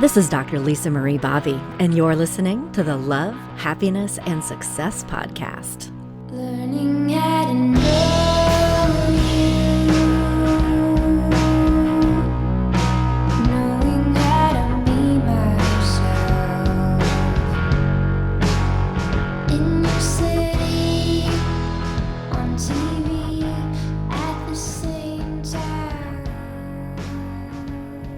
This is Dr. Lisa Marie Bobby, and you're listening to the Love, Happiness, and Success podcast. Learning how to know you, knowing how to be myself in your city, on TV, at the same time.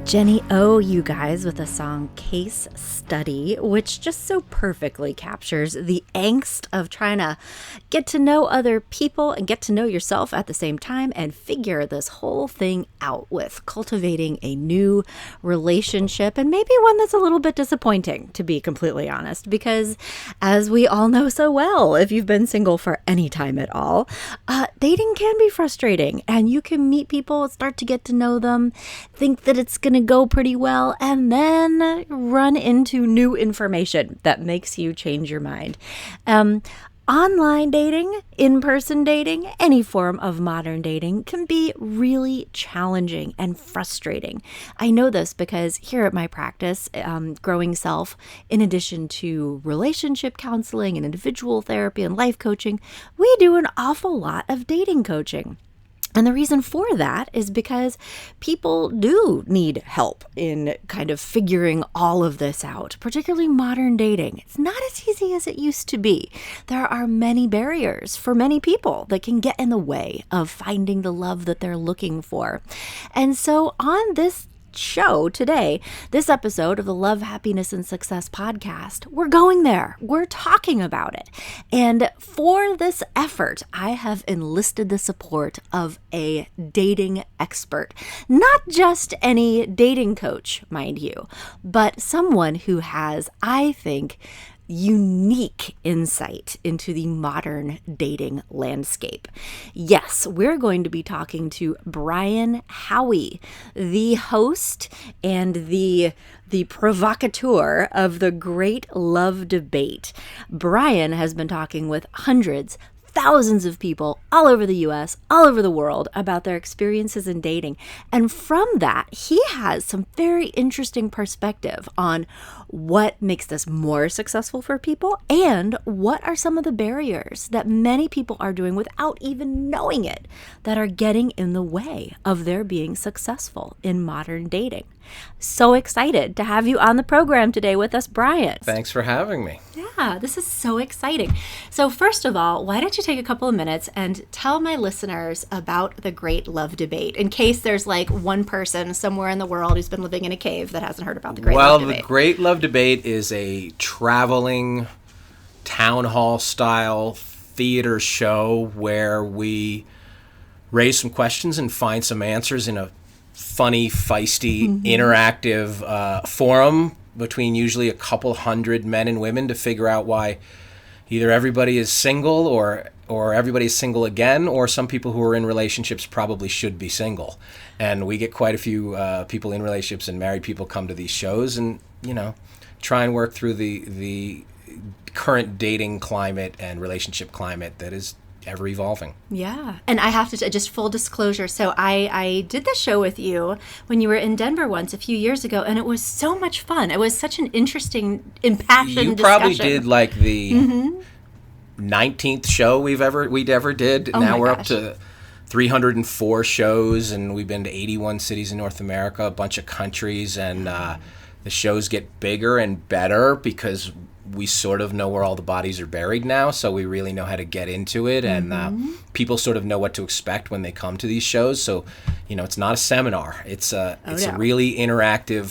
Jenny O, you guys, with the song Case Study, which just so perfectly captures the angst of trying to get to know other people and get to know yourself at the same time and figure this whole thing out with cultivating a new relationship, and maybe one that's a little bit disappointing, to be completely honest, because as we all know so well, if you've been single for any time at all, dating can be frustrating, and you can meet people, start to get to know them, think that it's going to go pretty well, and then run into new information that makes you change your mind. Online dating, in-person dating, any form of modern dating can be really challenging and frustrating. I know this because here at my practice, Growing Self, in addition to relationship counseling and individual therapy and life coaching, we do an awful lot of dating coaching. And the reason for that is because people do need help in kind of figuring all of this out, particularly modern dating. It's not as easy as it used to be. There are many barriers for many people that can get in the way of finding the love that they're looking for. And so on this show today, this episode of the Love, Happiness, and Success podcast, we're going there. We're talking about it. And for this effort, I have enlisted the support of a dating expert. Not just any dating coach, mind you, but someone who has, I think, unique insight into the modern dating landscape. Yes, we're going to be talking to Brian Howie, the host and the provocateur of the Great Love Debate. Brian has been talking with hundreds, thousands of people all over the US, all over the world about their experiences in dating. And from that, he has some very interesting perspective on what makes this more successful for people and what are some of the barriers that many people are doing without even knowing it that are getting in the way of their being successful in modern dating. So excited to have you on the program today with us, Brian. Thanks for having me. Yeah, this is so exciting. So first of all, why don't you take a couple of minutes and tell my listeners about the Great Love Debate, in case there's like one person somewhere in the world who's been living in a cave that hasn't heard about the Great Love Debate. Well, the Great Love Debate is a traveling town hall style theater show where we raise some questions and find some answers in a funny, feisty, interactive forum between usually a couple hundred men and women to figure out why either everybody is single or everybody is single again, or some people who are in relationships probably should be single. And we get quite a few people in relationships and married people come to these shows and, try and work through the current dating climate and relationship climate that is ever evolving. Yeah. And I have to, just full disclosure, so I did the show with you when you were in Denver once a few years ago, and it was so much fun. It was such an interesting, impassioned discussion. You probably did like the 19th show we'd ever did. Oh now we're gosh. up to 304 shows, and we've been to 81 cities in North America, a bunch of countries, and the shows get bigger and better because we sort of know where all the bodies are buried now, so we really know how to get into it, and people sort of know what to expect when they come to these shows. So, it's not a seminar; it's a really interactive,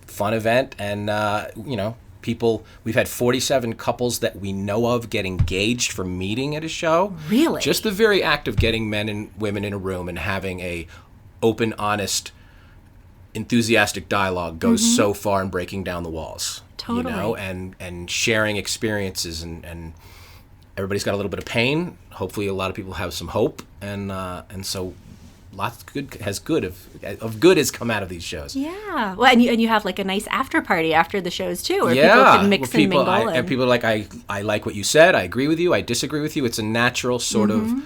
fun event, and people. We've had 47 couples that we know of get engaged from meeting at a show. Really, just the very act of getting men and women in a room and having a open, honest, enthusiastic dialogue goes so far in breaking down the walls. Totally. And sharing experiences, and everybody's got a little bit of pain. Hopefully a lot of people have some hope, and so lots of good has come out of these shows. Yeah. Well, and you have like a nice after party after the shows too, where people can mix and mingle. And people are like, I like what you said, I agree with you, I disagree with you. It's a natural sort of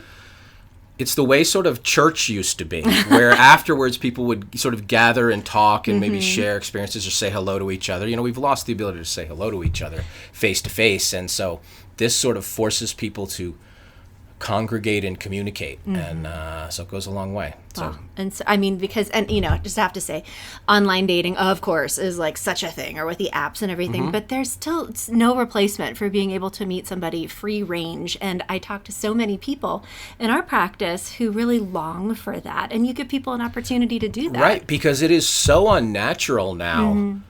it's the way sort of church used to be, where afterwards people would sort of gather and talk and maybe share experiences or say hello to each other. We've lost the ability to say hello to each other face to face. And so this sort of forces people to congregate and communicate. And so it goes a long way. So. Wow. And so, because just have to say, online dating, of course, is like such a thing, or with the apps and everything, but there's still no replacement for being able to meet somebody free range. And I talk to so many people in our practice who really long for that. And you give people an opportunity to do that. Right, because it is so unnatural now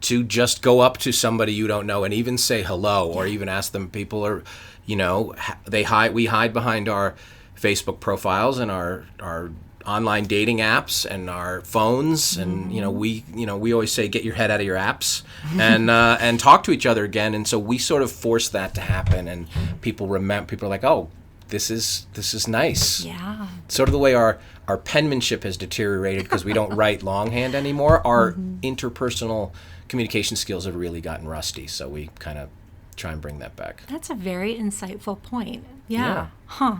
to just go up to somebody you don't know and even say hello, or even ask them. People are, we hide behind our Facebook profiles and our online dating apps and our phones, and we always say, get your head out of your apps and talk to each other again. And so we sort of force that to happen, and people are like, oh, this is nice. Yeah. Sort of the way our penmanship has deteriorated because we don't write longhand anymore. Our interpersonal communication skills have really gotten rusty, so we kind of try and bring that back. That's a very insightful point. Yeah. Huh.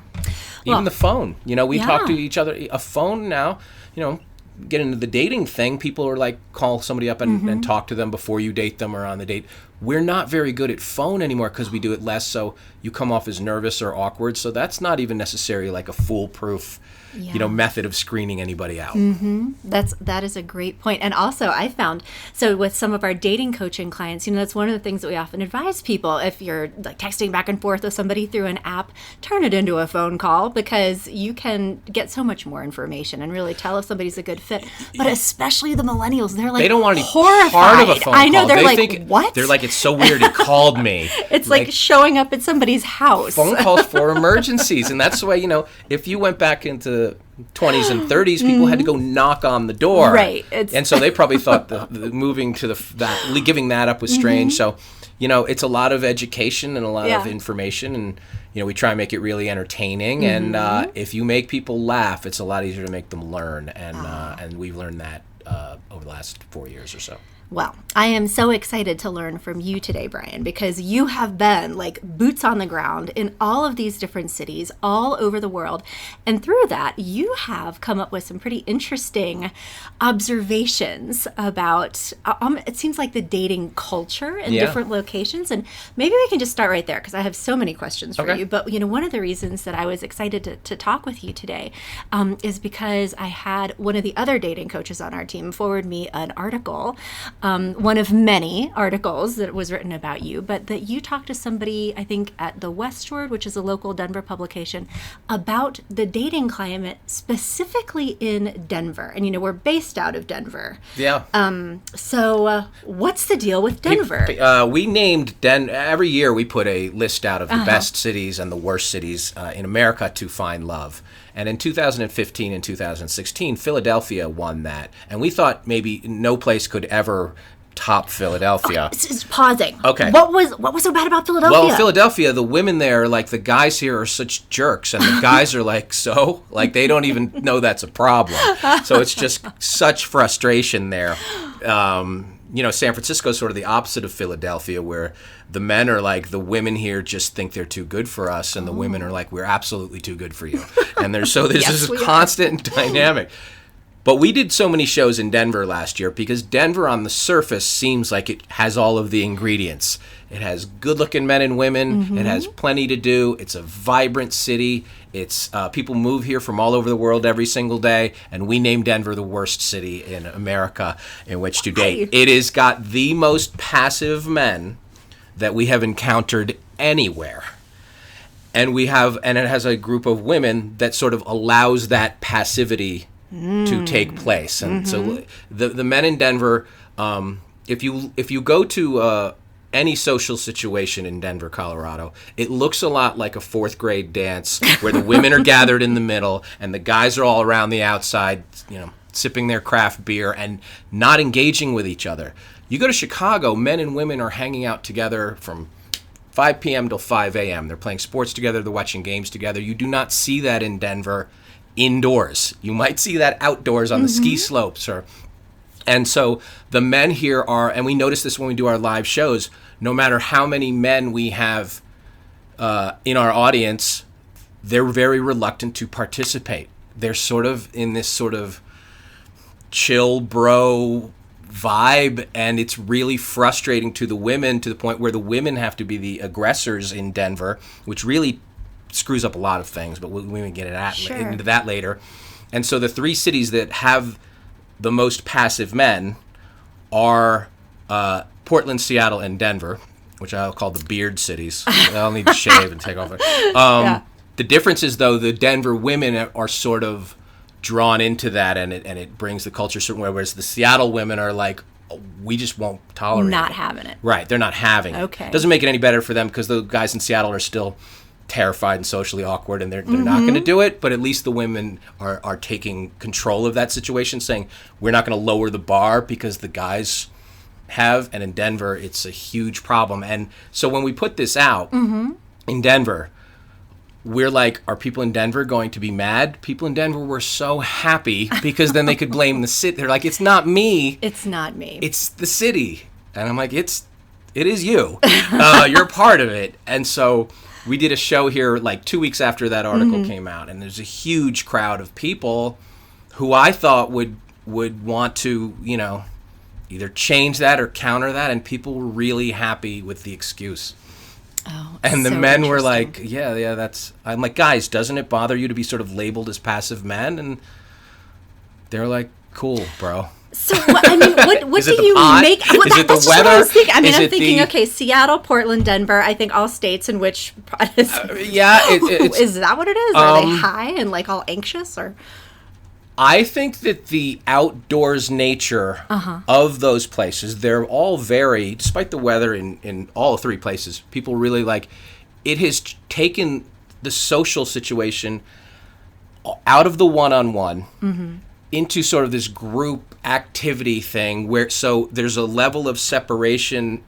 Even the phone. We talk to each other. A phone now, get into the dating thing. People are like, call somebody up and talk to them before you date them or on the date. We're not very good at phone anymore because we do it less, so you come off as nervous or awkward. So that's not even necessarily like a foolproof method of screening anybody out. That is a great point. And also I found, so with some of our dating coaching clients, that's one of the things that we often advise people. If you're like texting back and forth with somebody through an app, turn it into a phone call, because you can get so much more information and really tell if somebody's a good fit. But especially the millennials, they're like, they don't want to be horrified. part of a phone call. I know, they're they like, think, what? They're like, it's so weird he called me. It's like showing up at somebody's house. Phone calls for emergencies. And that's the way, if you went back into 20s and 30s, people had to go knock on the door. Right. And so they probably thought the moving to giving that up was strange. So, it's a lot of education and a lot of information, and we try and make it really entertaining. And if you make people laugh, it's a lot easier to make them learn. And we've learned that over the last 4 years or so. Well, I am so excited to learn from you today, Brian, because you have been like boots on the ground in all of these different cities all over the world. And through that, you have come up with some pretty interesting observations about, it seems like, the dating culture in different locations. And maybe we can just start right there, because I have so many questions for you. But, one of the reasons that I was excited to talk with you today is because I had one of the other dating coaches on our team forward me an article, one of many articles that was written about you, but that you talked to somebody, I think, at the Westward, which is a local Denver publication, about the dating climate specifically in Denver. And, we're based out of Denver. Yeah. So what's the deal with Denver? We named every year we put a list out of the best cities and the worst cities in America to find love. And in 2015 and 2016, Philadelphia won that. And we thought maybe no place could ever top Philadelphia. Pausing. Okay. What was so bad about Philadelphia? Well, Philadelphia, the women there are like, the guys here are such jerks, and the guys are like, they don't even know that's a problem. So it's just such frustration there. San Francisco is sort of the opposite of Philadelphia, where the men are like, the women here just think they're too good for us, and the women are like, we're absolutely too good for you. And there's this constant dynamic. But we did so many shows in Denver last year because Denver on the surface seems like it has all of the ingredients. It has good-looking men and women. It has plenty to do. It's a vibrant city. It's people move here from all over the world every single day, and we named Denver the worst city in America in which to date. It has got the most passive men that we have encountered anywhere. And it has a group of women that sort of allows that passivity to take place. And so the men in Denver, if you go to any social situation in Denver, Colorado, it looks a lot like a fourth grade dance where the women are gathered in the middle and the guys are all around the outside, sipping their craft beer and not engaging with each other. You go to Chicago, men and women are hanging out together from 5 p.m. till 5 a.m. They're playing sports together, they're watching games together. You do not see that in Denver indoors. You might see that outdoors on the ski slopes. And so the men here are, and we notice this when we do our live shows, no matter how many men we have in our audience, they're very reluctant to participate. They're sort of in this sort of chill bro vibe, and it's really frustrating to the women, to the point where the women have to be the aggressors in Denver, which really screws up a lot of things, but we can get into that later. And so the 3 cities that have the most passive men are Portland, Seattle, and Denver, which I'll call the beard cities. I'll need to shave and take off it. The difference is, though, the Denver women are sort of drawn into that, and it brings the culture a certain way, whereas the Seattle women are like, we just won't tolerate Not it. having it. Right, they're not having it. Okay. Doesn't make it any better for them, because the guys in Seattle are still terrified and socially awkward, and they're not going to do it, but at least the women are taking control of that situation, saying, we're not going to lower the bar because the guys have, and in Denver, it's a huge problem. And so when we put this out in Denver, we're like, are people in Denver going to be mad? People in Denver were so happy, because then they could blame the city. They're like, it's not me. It's not me. It's the city. And I'm like, it is you. You're part of it. And so we did a show here like 2 weeks after that article came out, and there's a huge crowd of people who I thought would want to, either change that or counter that, and people were really happy with the excuse. Oh, and the so men were interesting. like, yeah, that's... I'm like, guys, doesn't it bother you to be sort of labeled as passive men? And they're like, cool, bro. So, what Is it do the you pot? make? Is it the That's just what I weather? was thinking. I'm Is it thinking, the- okay, Seattle, Portland, Denver, I think all states in which Yeah, it's... is that what it is? Are they high and like all anxious, or? I think that the outdoors nature of those places, they're all very, despite the weather in all 3 places, people really like, it has taken the social situation out of the one-on-one into sort of this group activity thing, where so there's a level of separation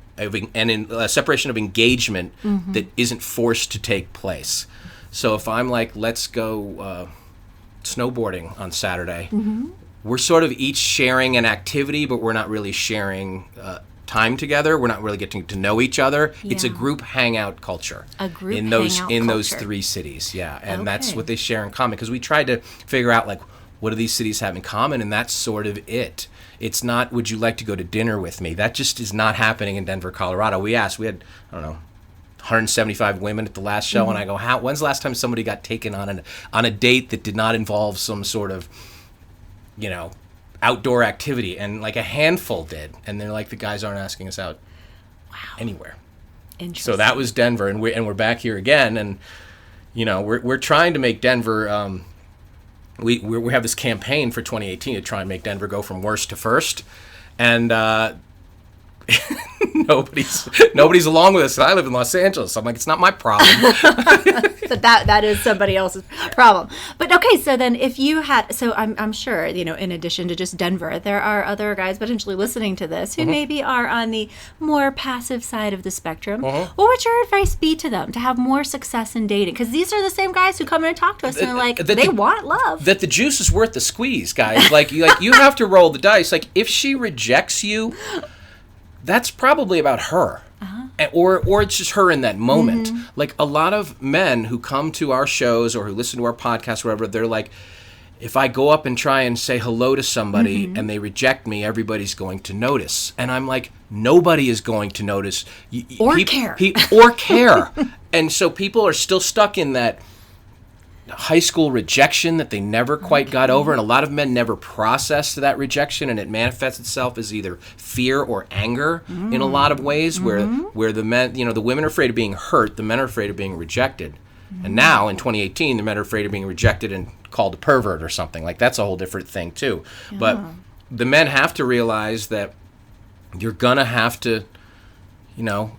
separation of engagement that isn't forced to take place. So if I'm like, let's go snowboarding on Saturday, we're sort of each sharing an activity, but we're not really sharing time together. We're not really getting to know each other. It's a Yeah. group hangout culture. A group in those hangout those culture. 3 cities, yeah, and that's Okay. what they share in common. Because we tried to figure out, like, what do these cities have in common, and that's sort of it. It's not, would you like to go to dinner with me? That just is not happening in Denver, Colorado. We asked, we had, I don't know, 175 women at the last show, and I go, when's the last time somebody got taken on a date that did not involve some sort of, outdoor activity? And like a handful did, and they're like, the guys aren't asking us out anywhere. Interesting. So that was Denver, and we're back here again, and we're trying to make Denver. We have this campaign for 2018 to try and make Denver go from worst to first, and nobody's along with us. I live in Los Angeles. I'm like, it's not my problem. But that is somebody else's problem. But okay, so then if you had, so I'm sure, in addition to just Denver, there are other guys potentially listening to this who maybe are on the more passive side of the spectrum. What would your advice be to them to have more success in dating? Because these are the same guys who come in and talk to us and they're like, they want love. That the juice is worth the squeeze, guys. Like you have to roll the dice. Like, if she rejects you, that's probably about her. Or it's just her in that moment. Like, a lot of men who come to our shows or who listen to our podcast, whatever, they're like, if I go up and try and say hello to somebody and they reject me, everybody's going to notice. And I'm like, nobody is going to notice. Care. And so people are still stuck in that high school rejection that they never quite got over, and a lot of men never processed that rejection, and it manifests itself as either fear or anger in a lot of ways, where the men, the women are afraid of being hurt, the men are afraid of being rejected. And now in 2018, the men are afraid of being rejected and called a pervert or something. Like, that's a whole different thing too. But the men have to realize that you're gonna have to,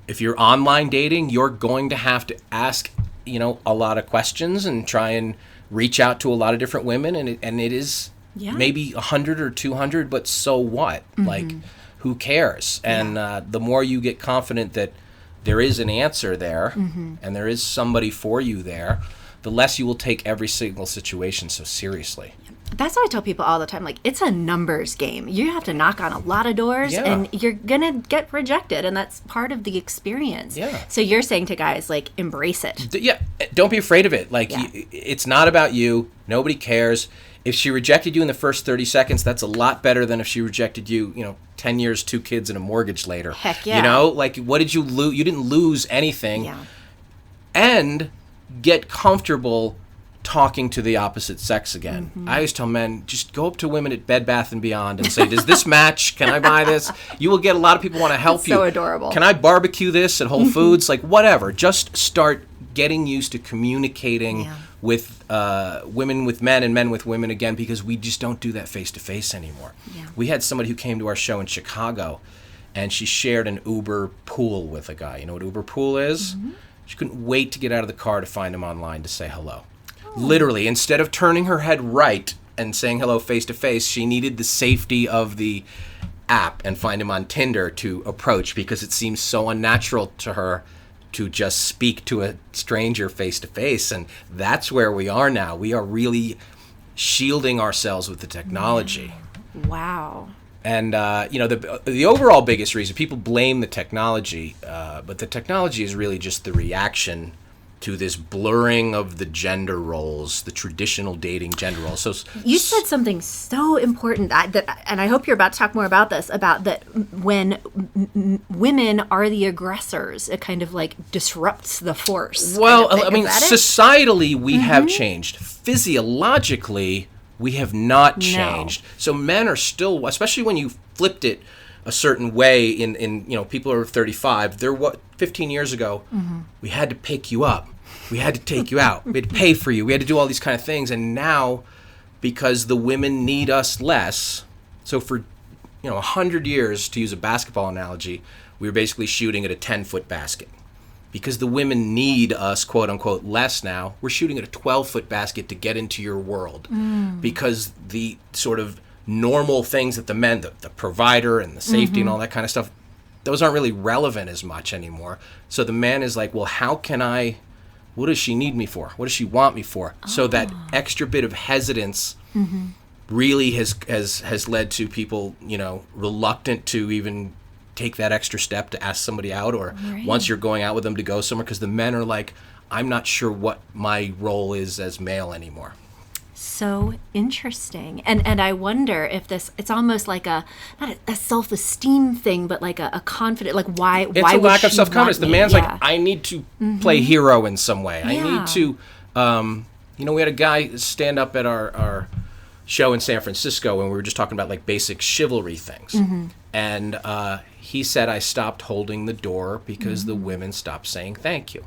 if you're online dating, you're going to have to ask a lot of questions and try and reach out to a lot of different women, and it is maybe 100 or 200, but so what? Like, who cares? And the more you get confident that there is an answer there and there is somebody for you there, the less you will take every single situation so seriously. That's what I tell people all the time. Like, it's a numbers game. You have to knock on a lot of doors, Yeah. and you're going to get rejected, and that's part of the experience. Yeah. So you're saying to guys, like, embrace it. Yeah, don't be afraid of it. Like, Yeah. it's not about you. Nobody cares. If she rejected you in the first 30 seconds, that's a lot better than if she rejected you, 10 years, 2 kids, and a mortgage later. Heck yeah. Like, what did you lose? You didn't lose anything. Yeah. And get comfortable talking to the opposite sex again. I always tell men, just go up to women at Bed Bath & Beyond and say, does this match? Can I buy this? You will get a lot of people want to help you. So adorable. Can I barbecue this at Whole Foods? Like, whatever. Just start getting used to communicating with women with men and men with women again, because we just don't do that face-to-face anymore. Yeah. We had somebody who came to our show in Chicago, and she shared an Uber pool with a guy. You know what Uber pool is? She couldn't wait to get out of the car to find him online to say hello. Literally, instead of turning her head right and saying hello face to face, she needed the safety of the app and find him on Tinder to approach, because it seems so unnatural to her to just speak to a stranger face to face. And that's where we are now. We are really shielding ourselves with the technology. Wow. And, the overall biggest reason, people blame the technology, but the technology is really just the reaction to this blurring of the gender roles, the traditional dating gender roles. So You said something so important that, and I hope you're about to talk more about this, about that when women are the aggressors, it kind of like disrupts the force. Well, kind of I thing. mean, Is that it? societally, we have changed. Physiologically, we have not changed. So men are still, especially when you flipped it a certain way in people are 35, they're 15 years ago, we had to pick you up. We had to take you out. We had to pay for you. We had to do all these kind of things. And now, because the women need us less, so for 100 years, to use a basketball analogy, we were basically shooting at a 10-foot basket. Because the women need us, quote unquote, less now, we're shooting at a 12-foot basket to get into your world. Because the sort of normal things that the men, the provider and the safety and all that kind of stuff, those aren't really relevant as much anymore. So the man is like, well, what does she need me for? What does she want me for? So that extra bit of hesitance really has led to people, reluctant to even take that extra step to ask somebody out, or once you're going out with them to go somewhere, because the men are like, I'm not sure what my role is as male anymore. So interesting. And I wonder if it's almost like not a self-esteem thing, but like a confident, like why It's why a would lack of she self-confidence. want The me? man's Yeah. like, I need to play hero in some way. I Yeah. need to, we had a guy stand up at our show in San Francisco, and we were just talking about like basic chivalry things. And he said, I stopped holding the door because the women stopped saying thank you.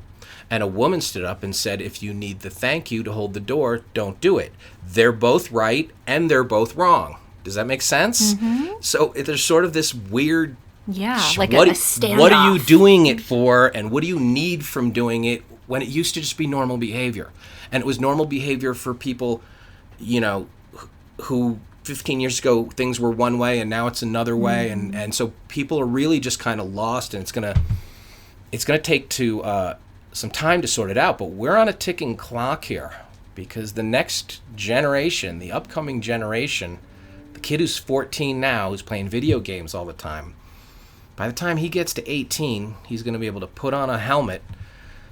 And a woman stood up and said, if you need the thank you to hold the door, don't do it. They're both right and they're both wrong. Does that make sense? So there's sort of this weird, like a standoff. what are you doing it for, and what do you need from doing it, when it used to just be normal behavior. And it was normal behavior for people, who 15 years ago things were one way and now it's another way. And so people are really just kind of lost, and it's gonna take some time to sort it out. But we're on a ticking clock here, because the next generation, the upcoming generation, the kid who's 14 now, who's playing video games all the time, by the time he gets to 18, he's going to be able to put on a helmet.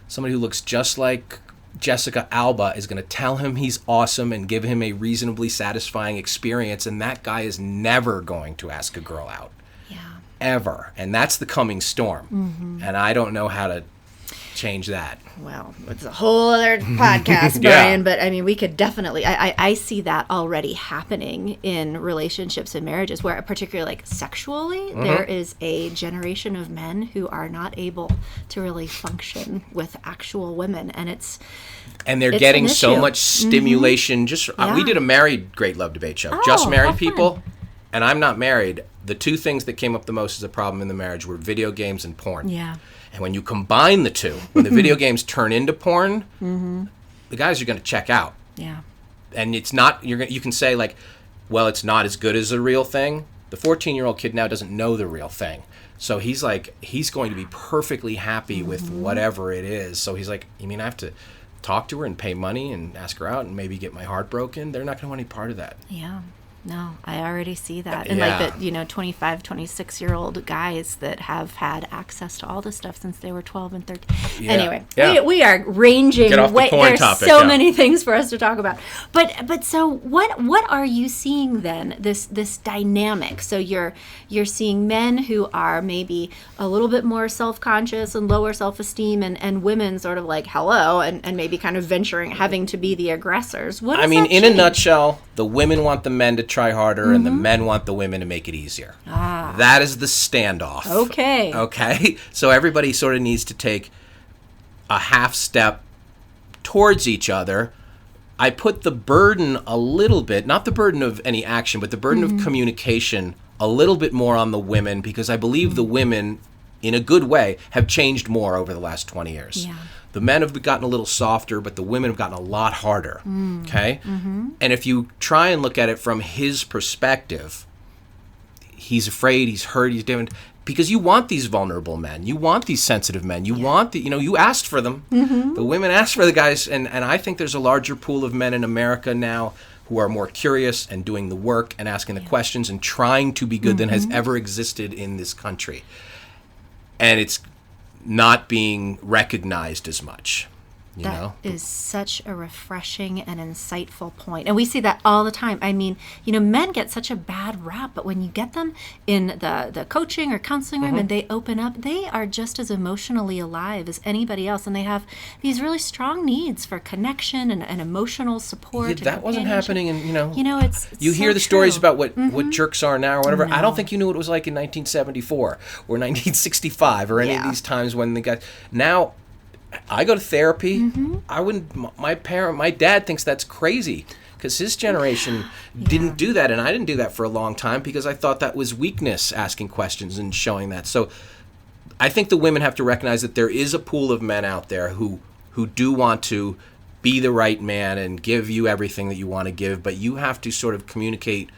Somebody who looks just like Jessica Alba is going to tell him he's awesome and give him a reasonably satisfying experience, and that guy is never going to ask a girl out. Ever. And that's the coming storm. And I don't know how to change that. Well, it's a whole other podcast, Brian, but I mean, we could definitely, I see that already happening in relationships and marriages, where particularly like sexually, there is a generation of men who are not able to really function with actual women. And they're it's getting an so issue. much stimulation. We did a married Great Love Debate show. Just married people. Fun. And I'm not married. The two things that came up the most as a problem in the marriage were video games and porn. Yeah. And when you combine the two, when the video games turn into porn, the guys are going to check out. Yeah. And it's not, you can say like, well, it's not as good as a real thing. The 14-year-old kid now doesn't know the real thing. So he's going to be perfectly happy with whatever it is. So he's like, you mean I have to talk to her and pay money and ask her out and maybe get my heart broken, they're not going to want any part of that. Yeah. No, I already see that. And Yeah. like the, 25, 26-year-old guys that have had access to all this stuff since they were 12 and 13. Yeah. Anyway, Yeah. we are ranging. Get off the porn There's topic, so yeah. many things for us to talk about. But so what are you seeing then, this dynamic? So you're seeing men who are maybe a little bit more self-conscious and lower self-esteem, and women sort of like, hello, and maybe kind of having to be the aggressors. What does I mean, that in a change? nutshell, the women want the men to try harder and the men want the women to make it easier. That is the standoff. Okay. Okay? So everybody sort of needs to take a half step towards each other. I put the burden a little bit, not the burden of any action, but the burden of communication a little bit more on the women, because I believe the women, in a good way, have changed more over the last 20 years. Yeah. The men have gotten a little softer, but the women have gotten a lot harder. Okay? And if you try and look at it from his perspective, he's afraid, he's hurt, he's different. Because you want these vulnerable men. You want these sensitive men. You want you asked for them. The women asked for the guys. And I think there's a larger pool of men in America now who are more curious and doing the work and asking the questions and trying to be good than has ever existed in this country. And it's not being recognized as much. You know? That is such a refreshing and insightful point. And we see that all the time. I mean, men get such a bad rap, but when you get them in the coaching or counseling room and they open up, they are just as emotionally alive as anybody else. And they have these really strong needs for connection and emotional support. Yeah, and that wasn't companionship. happening in, It's you so hear the stories true. about what jerks are now or whatever. I No. don't think you knew what it was like in 1974 or 1965 or any of Yeah. these times when the guys. Now, I go to therapy. I wouldn't. My dad thinks that's crazy because his generation didn't do that, and I didn't do that for a long time because I thought that was weakness, asking questions and showing that. So, I think the women have to recognize that there is a pool of men out there who do want to be the right man and give you everything that you want to give, but you have to sort of communicate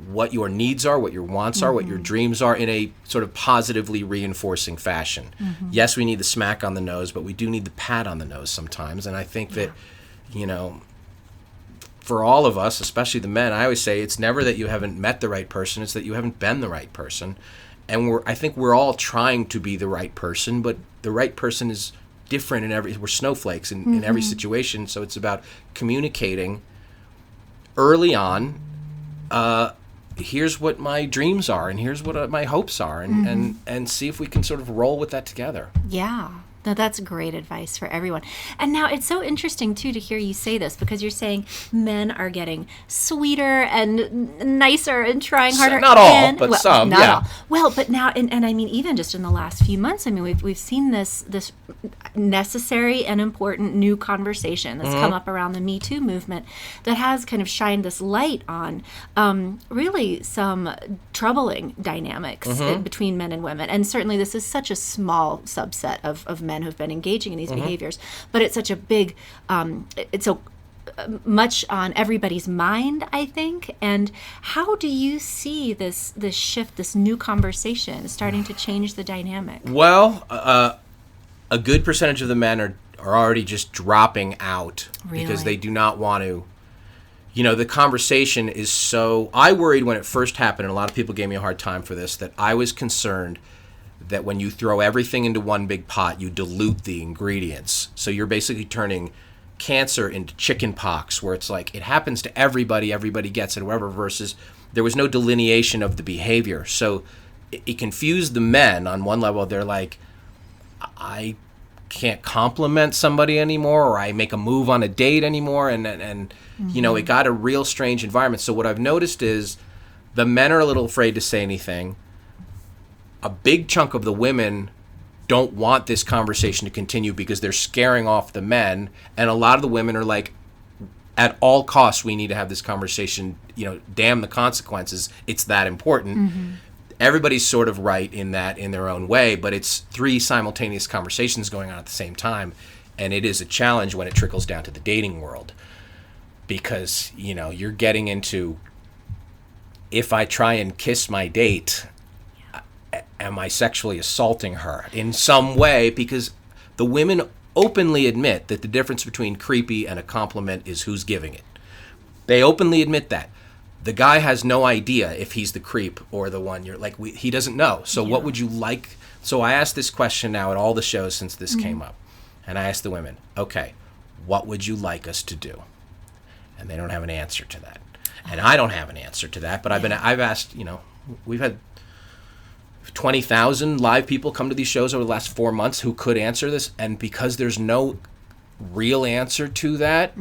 what your needs are, what your wants are, what your dreams are in a sort of positively reinforcing fashion. Yes, we need the smack on the nose, but we do need the pat on the nose sometimes. And I think that, for all of us, especially the men, I always say it's never that you haven't met the right person, it's that you haven't been the right person. And I think we're all trying to be the right person, but the right person is different we're snowflakes in every situation. So it's about communicating early on, here's what my dreams are and here's what my hopes are, and see if we can sort of roll with that together. Yeah. No, that's great advice for everyone. And now it's so interesting, too, to hear you say this, because you're saying men are getting sweeter and nicer and trying harder. Not all, but some, not yeah. all. Well, but now, and I mean, even just in the last few months, I mean, we've seen this necessary and important new conversation that's come up around the Me Too movement that has kind of shined this light on really some troubling dynamics between men and women. And certainly this is such a small subset of men who've been engaging in these behaviors, but it's such a big, it's so much on everybody's mind, I think. And how do you see this shift, this new conversation starting to change the dynamic? Well, a good percentage of the men are already just dropping out because Really? they do not want to. The conversation is so. I worried when it first happened, and a lot of people gave me a hard time for this, that I was concerned that when you throw everything into one big pot, you dilute the ingredients. So you're basically turning cancer into chicken pox, where it's like it happens to everybody gets it, whatever, versus there was no delineation of the behavior. So it confused the men on one level. They're like, I can't compliment somebody anymore, or I make a move on a date anymore, and it got a real strange environment. So what I've noticed is the men are a little afraid to say anything. A big chunk of the women don't want this conversation to continue because they're scaring off the men, and a lot of the women are like, at all costs we need to have this conversation, damn the consequences, it's that important. Everybody's sort of right in that in their own way, but it's three simultaneous conversations going on at the same time, and it is a challenge when it trickles down to the dating world, because you're getting into, if I try and kiss my date, am I sexually assaulting her in some way? Because the women openly admit that the difference between creepy and a compliment is who's giving it. They openly admit that. The guy has no idea if he's the creep or the one you're like, he doesn't know. So what would you like? So I asked this question now at all the shows since this came up. And I asked the women, okay, what would you like us to do? And they don't have an answer to that. And I don't have an answer to that, but I've asked, we've had 20,000 live people come to these shows over the last 4 months who could answer this. And because there's no real answer to that,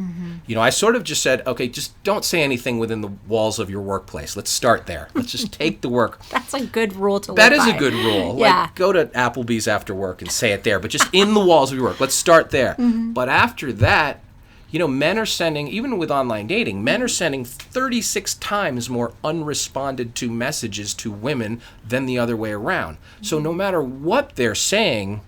I sort of just said, okay, just don't say anything within the walls of your workplace. Let's start there. Let's just take the work. That's a good rule to live That is by. a good rule. Yeah. Like, go to Applebee's after work and say it there, but just in the walls of your work. Let's start there. But after that, men are sending, even with online dating, men are sending 36 times more unresponded to messages to women than the other way around. So no matter what they're saying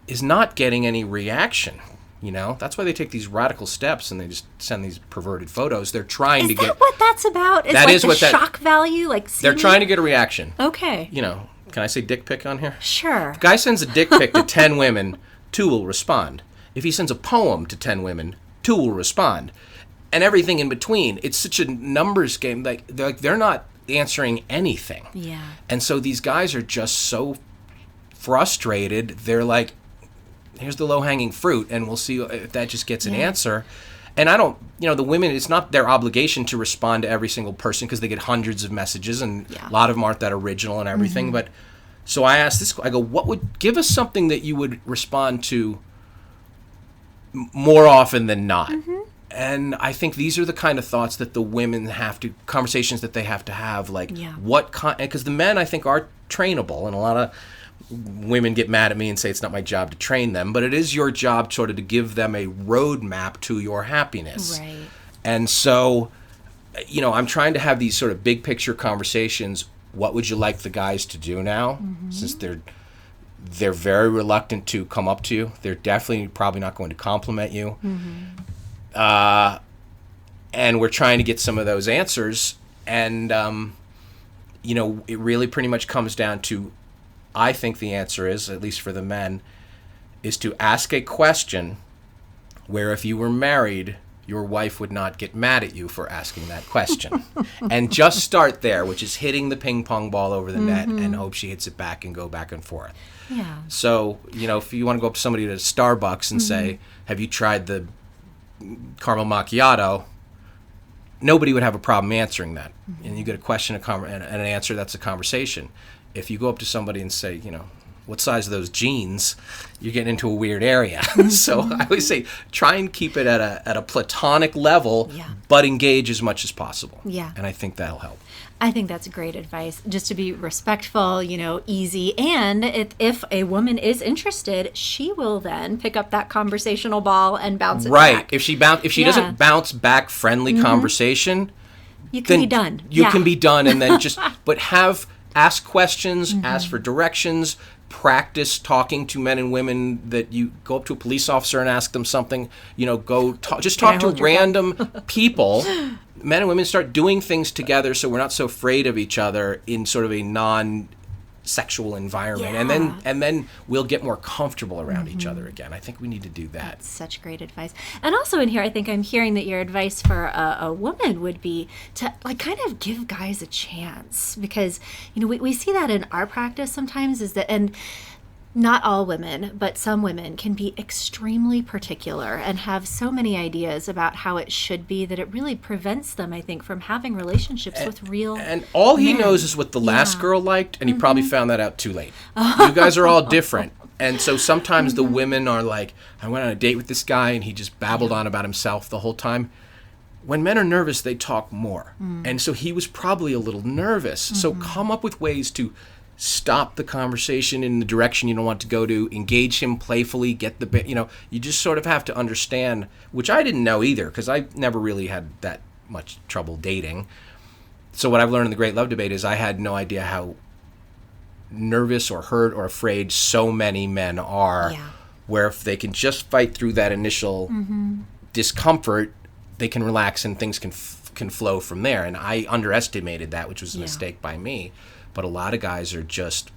is not getting any reaction. That's why they take these radical steps and they just send these perverted photos. They're trying to get. Is that what that's about? That is the what that shock value? They're trying to get a reaction. Okay. Can I say dick pic on here? Sure. If a guy sends a dick pic to 10 women, 2 will respond. If he sends a poem to 10 women, 2 will respond. And everything in between. It's such a numbers game. They're not answering anything. Yeah. And so these guys are just so frustrated. They're like, here's the low-hanging fruit, and we'll see if that just gets an answer. And I don't, the women, it's not their obligation to respond to every single person because they get hundreds of messages, and a lot of them aren't that original and everything. But so I asked this, I go, give us something that you would respond to more often than not. And I think these are the kind of thoughts that the women conversations that they have to have, because the men, I think, are trainable, and a lot of women get mad at me and say it's not my job to train them, but it is your job sort of to give them a roadmap to your happiness. Right. And so, I'm trying to have these sort of big picture conversations. What would you like the guys to do now? Since they're very reluctant to come up to you. They're definitely probably not going to compliment you. And we're trying to get some of those answers. And, it really pretty much comes down to, I think the answer is, at least for the men, is to ask a question where if you were married, your wife would not get mad at you for asking that question. And just start there, which is hitting the ping pong ball over the net and hope she hits it back and go back and forth. Yeah. So, if you want to go up to somebody at Starbucks and say, have you tried the caramel macchiato? Nobody would have a problem answering that. And you get a question and an answer, that's a conversation. If you go up to somebody and say, what size are those jeans, you're getting into a weird area. So I always say, try and keep it at a platonic level, but engage as much as possible. Yeah. And I think that'll help. I think that's great advice, just to be respectful, easy. And if a woman is interested, she will then pick up that conversational ball and bounce it back. If she doesn't bounce back friendly conversation, you can be done. You can be done, and then but ask questions, ask for directions, practice talking to men and women. That you go up to a police officer and ask them something, talk to random people. Men and women start doing things together so we're not so afraid of each other in sort of a non-sexual environment. And then we'll get more comfortable around each other again. I think we need to do that. That's such great advice. And also in here, I think I'm hearing that your advice for a woman would be to kind of give guys a chance, because we see that in our practice sometimes, and not all women, but some women can be extremely particular and have so many ideas about how it should be that it really prevents them, I think, from having relationships with real And all he men. knows is what the last girl liked, and he probably found that out too late. You guys are all different. And so sometimes the women are like, I went on a date with this guy, and he just babbled on about himself the whole time. When men are nervous, they talk more. And so he was probably a little nervous. So come up with ways to stop the conversation in the direction you don't want to go to, engage him playfully, get the you just sort of have to understand, which I didn't know either, because I never really had that much trouble dating. So what I've learned in the Great Love Debate is I had no idea how nervous or hurt or afraid so many men are, where if they can just fight through that initial discomfort, they can relax and things can flow from there. And I underestimated that, which was a mistake by me. But a lot of guys are just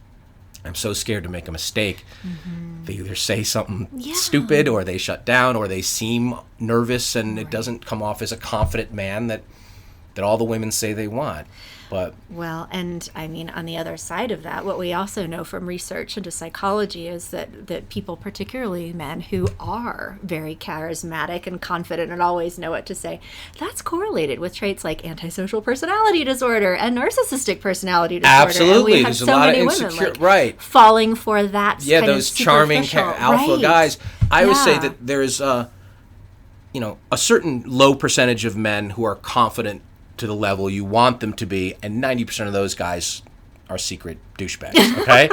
I'm so scared to make a mistake. They either say something stupid, or they shut down, or they seem nervous, and it doesn't come off as a confident man that all the women say they want. But Well, and I mean, on the other side of that, what we also know from research into psychology is that people, particularly men who are very charismatic and confident and always know what to say, that's correlated with traits like antisocial personality disorder and narcissistic personality disorder. absolutely, And we have there's a so lot of many women, insecure, like, right? falling for that. Yeah, kind of those charming superficial- alpha right. guys. I would say Yeah. that there's a certain low percentage of men who are confident to the level you want them to be, and 90% of those guys are secret douchebags, okay?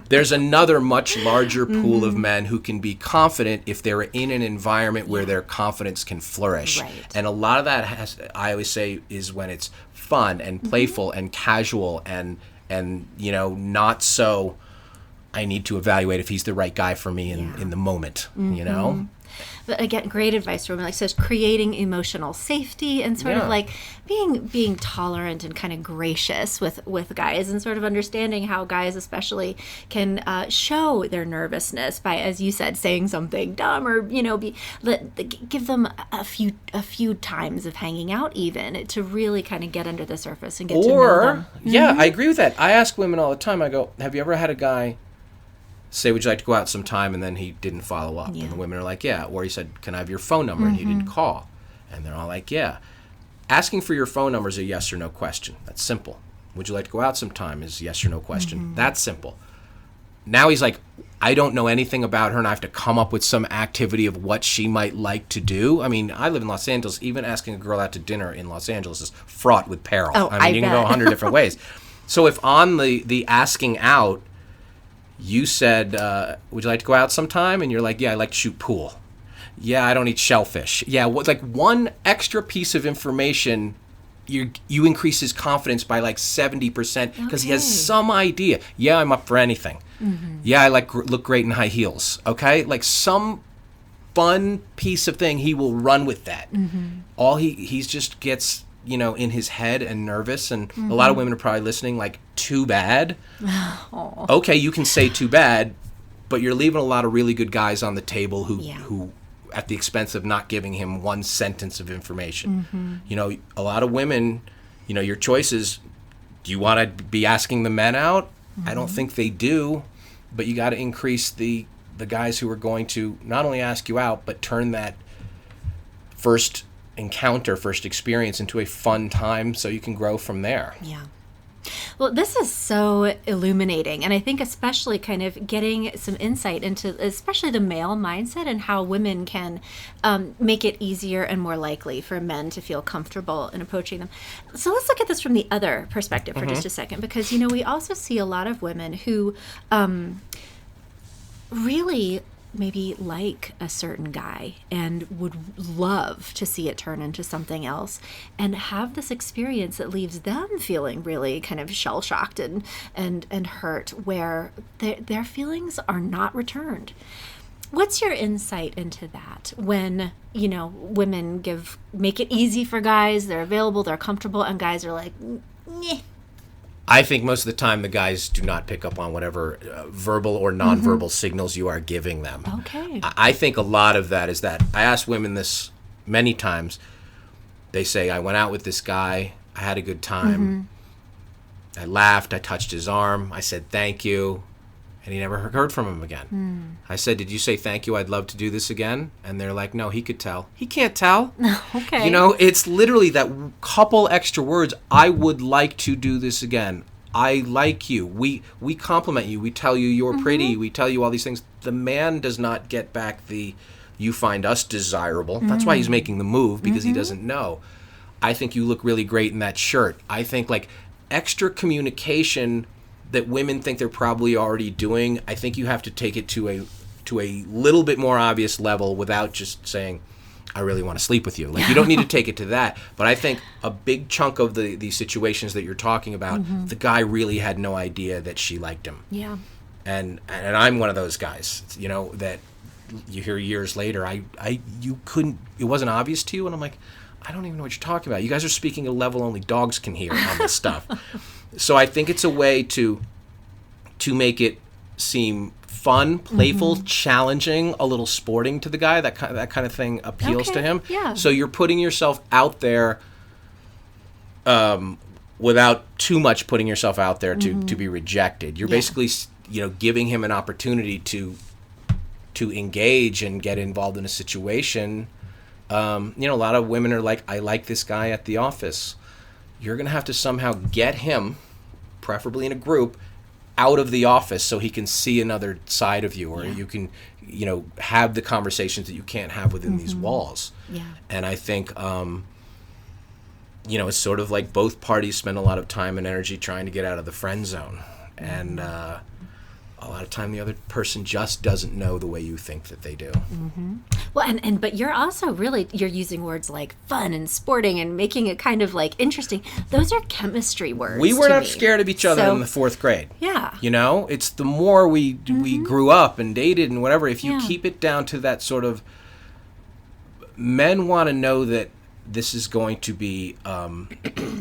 There's another much larger pool of men who can be confident if they're in an environment where their confidence can flourish. Right. And a lot of that I always say, is when it's fun and playful and casual and not so I need to evaluate if he's the right guy for me in the moment, you know? But again, great advice from, like, says creating emotional safety and sort of Yeah. like being tolerant and kind of gracious with guys, and sort of understanding how guys especially can show their nervousness by, as you said, saying something dumb, or give them a few times of hanging out, even to really kind of get under the surface and get to know them. Yeah, I agree with that. I ask women all the time, I go, have you ever had a guy say, would you like to go out sometime, and then he didn't follow up? Yeah. And the women are like, yeah. Or he said, can I have your phone number? And he didn't call. And they're all like, yeah. Asking for your phone number is a yes or no question. That's simple. Would you like to go out sometime is yes or no question. That's simple. Now he's like, I don't know anything about her, and I have to come up with some activity of what she might like to do. I mean, I live in Los Angeles. Even asking a girl out to dinner in Los Angeles is fraught with peril. Oh, I mean, I you can go bet. 100 different ways. So if on the asking out, you said, would you like to go out sometime? And you're like, yeah, I like to shoot pool. Yeah, I don't eat shellfish. Yeah, like one extra piece of information, you increase his confidence by like 70%, because he has Okay. some idea. Yeah, I'm up for anything. Yeah, I look great in high heels. Okay, like some fun piece of thing, he will run with that. All he's just gets in his head and nervous, and a lot of women are probably listening like, too bad. Okay, you can say too bad, but you're leaving a lot of really good guys on the table who at the expense of not giving him one sentence of information. A lot of women, your choice is, do you want to be asking the men out? I don't think they do, but you got to increase the guys who are going to not only ask you out, but turn that first encounter, first experience into a fun time, so you can grow from there. Yeah. Well, this is so illuminating, and I think especially kind of getting some insight into especially the male mindset and how women can make it easier and more likely for men to feel comfortable in approaching them. So let's look at this from the other perspective for just a second, because we also see a lot of women who really maybe like a certain guy and would love to see it turn into something else, and have this experience that leaves them feeling really kind of shell-shocked and hurt, where their feelings are not returned. What's your insight into that when, women make it easy for guys, they're available, they're comfortable, and guys are like, nah. I think most of the time the guys do not pick up on whatever verbal or nonverbal signals you are giving them. Okay. I think a lot of that is that I ask women this many times. They say, I went out with this guy, I had a good time, I laughed, I touched his arm, I said thank you, and he never heard from him again. I said, did you say thank you, I'd love to do this again? And they're like, no, he could tell. He can't tell. Okay. It's literally that couple extra words, I would like to do this again. I like you. We compliment you. We tell you you're pretty. We tell you all these things. The man does not get back the, you find us desirable. That's why he's making the move, because he doesn't know. I think you look really great in that shirt. I think like extra communication that women think they're probably already doing, I think you have to take it to a little bit more obvious level without just saying, I really want to sleep with you. Like, you don't need to take it to that. But I think a big chunk of the situations that you're talking about, the guy really had no idea that she liked him. Yeah. And I'm one of those guys, that you hear years later, you couldn't, it wasn't obvious to you. And I'm like, I don't even know what you're talking about. You guys are speaking a level only dogs can hear on this stuff. So I think it's a way to to make it seem fun, playful, challenging, a little sporting to the guy. That kind of thing appeals to him. Yeah. So you're putting yourself out there without too much putting yourself out there to be rejected. You're basically, giving him an opportunity to engage and get involved in a situation. A lot of women are like, I like this guy at the office. You're going to have to somehow get him, preferably in a group, out of the office so he can see another side of you, or you can, have the conversations that you can't have within these walls. Yeah. And I think, it's sort of like both parties spend a lot of time and energy trying to get out of the friend zone. And a lot of time the other person just doesn't know the way you think that they do. Well, but you're also you're using words like fun and sporting and making it kind of like interesting. Those are chemistry words. We were to not me. scared of each other in the 4th grade. Yeah. It's the more we grew up and dated and whatever, if you keep it down to that sort of, men want to know that this is going to be, and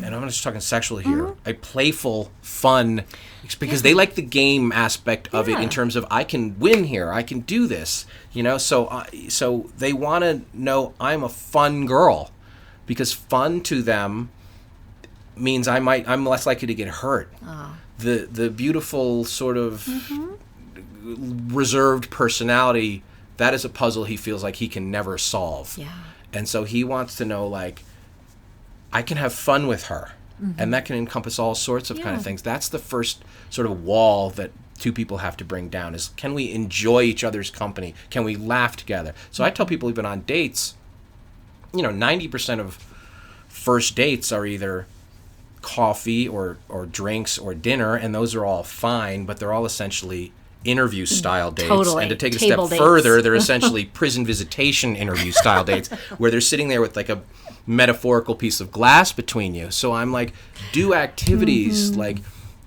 I'm not just talking sexual here, a playful, fun, because they like the game aspect of it in terms of, I can win here, I can do this, so they want to know I'm a fun girl, because fun to them means I'm less likely to get hurt. The beautiful sort of reserved personality, that is a puzzle he feels like he can never solve. Yeah. And so he wants to know, like, I can have fun with her. And that can encompass all sorts of kind of things. That's the first sort of wall that two people have to bring down, is, can we enjoy each other's company? Can we laugh together? So I tell people, even on dates, 90% of first dates are either coffee or drinks or dinner, and those are all fine, but they're all essentially interview style dates. Totally. And to take it a Table step dates. further, they're essentially prison visitation interview style dates, where they're sitting there with like a metaphorical piece of glass between you. So I'm like, do activities like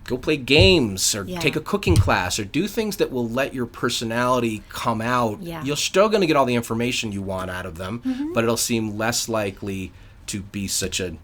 go play games, or take a cooking class, or do things that will let your personality come out. You're still going to get all the information you want out of them, but it'll seem less likely to be such an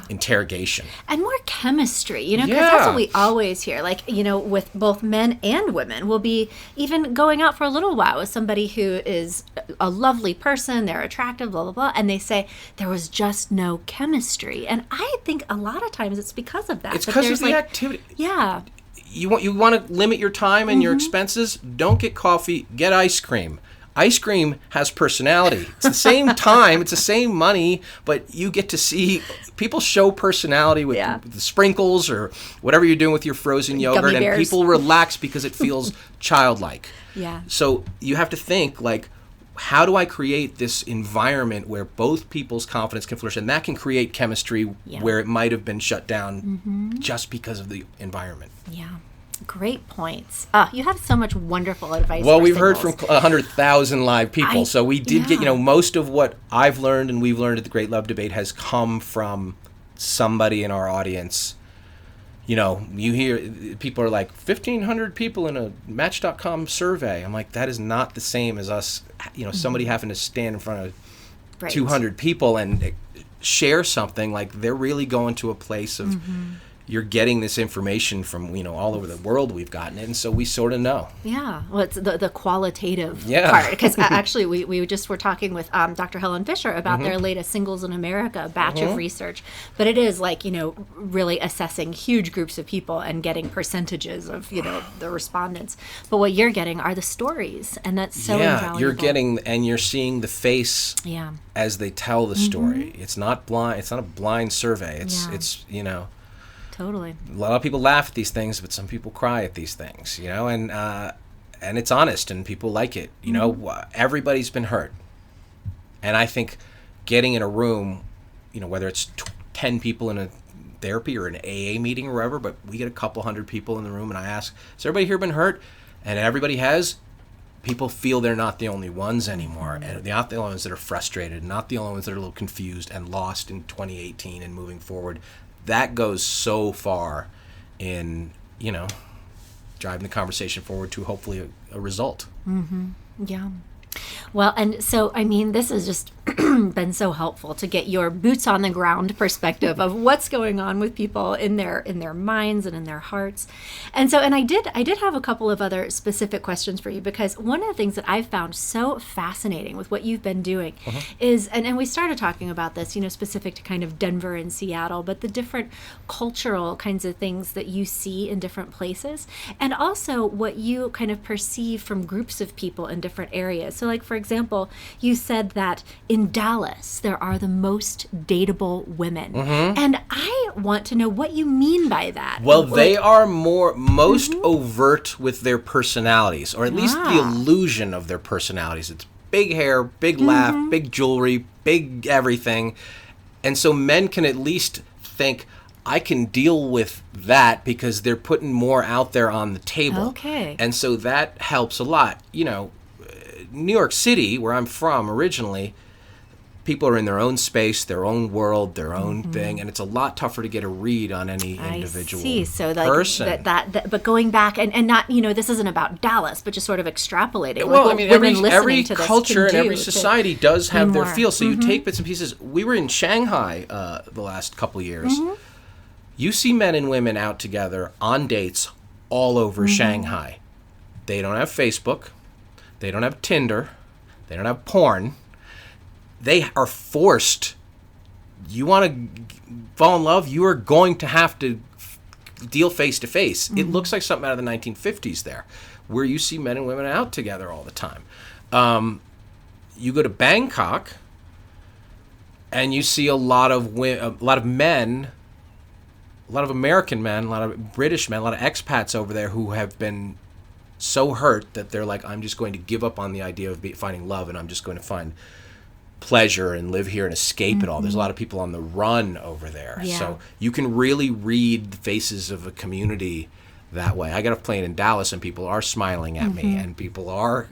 interrogation. And more chemistry, because that's what we always hear. Like, with both men and women, we'll be even going out for a little while with somebody who is a lovely person, they're attractive, blah, blah, blah, and they say, there was just no chemistry. And I think a lot of times it's because of that. It's because of the activity. Yeah. You want to limit your time and your expenses? Don't get coffee, get ice cream. Ice cream has personality. It's the same time, it's the same money, but you get to see people show personality with the sprinkles or whatever you're doing with your frozen yogurt, and people relax because it feels childlike. Yeah. So you have to think, like, how do I create this environment where both people's confidence can flourish, and that can create chemistry where it might have been shut down just because of the environment. Yeah. Great points. You have so much wonderful advice. Well, for we've singles. heard from 100,000 live people, so we did get, most of what I've learned and we've learned at the Great Love Debate has come from somebody in our audience. You hear people are like, 1,500 people in a Match.com survey. I'm like, that is not the same as us, somebody having to stand in front of 200 people and share something. Like, they're really going to a place of, you're getting this information from, all over the world we've gotten it, and so we sort of know. Yeah, well, it's the qualitative part. Because actually, we just were talking with Dr. Helen Fisher about their latest Singles in America batch of research. But it is like, really assessing huge groups of people and getting percentages of, the respondents. But what you're getting are the stories, and that's so invaluable. You're getting, and you're seeing the face as they tell the story. It's not blind. It's not a blind survey. It's Totally. A lot of people laugh at these things, but some people cry at these things, and it's honest, and people like it. Everybody's been hurt. And I think getting in a room, whether it's 10 people in a therapy or an AA meeting or wherever, but we get a couple hundred people in the room, and I ask, has everybody here been hurt? And everybody has. People feel they're not the only ones anymore, and they're not the only ones that are frustrated, not the only ones that are a little confused and lost in 2018 and moving forward. That goes so far in, driving the conversation forward to hopefully a result. Yeah. Well, and so, this is just been so helpful to get your boots on the ground perspective of what's going on with people in their minds and in their hearts. And so, and I did have a couple of other specific questions for you, because one of the things that I've found so fascinating with what you've been doing is, and we started talking about this, specific to kind of Denver and Seattle, but the different cultural kinds of things that you see in different places, and also what you kind of perceive from groups of people in different areas. So like, for example, you said that in Dallas, there are the most dateable women. And I want to know what you mean by that. Well, they are most overt with their personalities, or at least the illusion of their personalities. It's big hair, big laugh, big jewelry, big everything. And so men can at least think, I can deal with that because they're putting more out there on the table. Okay. And so that helps a lot. New York City, where I'm from originally, people are in their own space, their own world, their own thing, and it's a lot tougher to get a read on any individual person. But going back and not, this isn't about Dallas, but just sort of extrapolating. Well, like every culture and every society does have their feel. So you take bits and pieces. We were in Shanghai the last couple of years. You see men and women out together on dates all over Shanghai. They don't have Facebook. They don't have Tinder. They don't have porn. They are forced. You want to fall in love, you are going to have to deal face to face. It looks like something out of the 1950s there, where you see men and women out together all the time. You go to Bangkok, and you see a lot of men, a lot of American men, a lot of British men, a lot of expats over there who have been so hurt that they're like, I'm just going to give up on the idea of finding love, and I'm just going to find pleasure and live here and escape it all. There's a lot of people on the run over there. Yeah. So you can really read the faces of a community that way. I got off a plane in Dallas, and people are smiling at me, and people are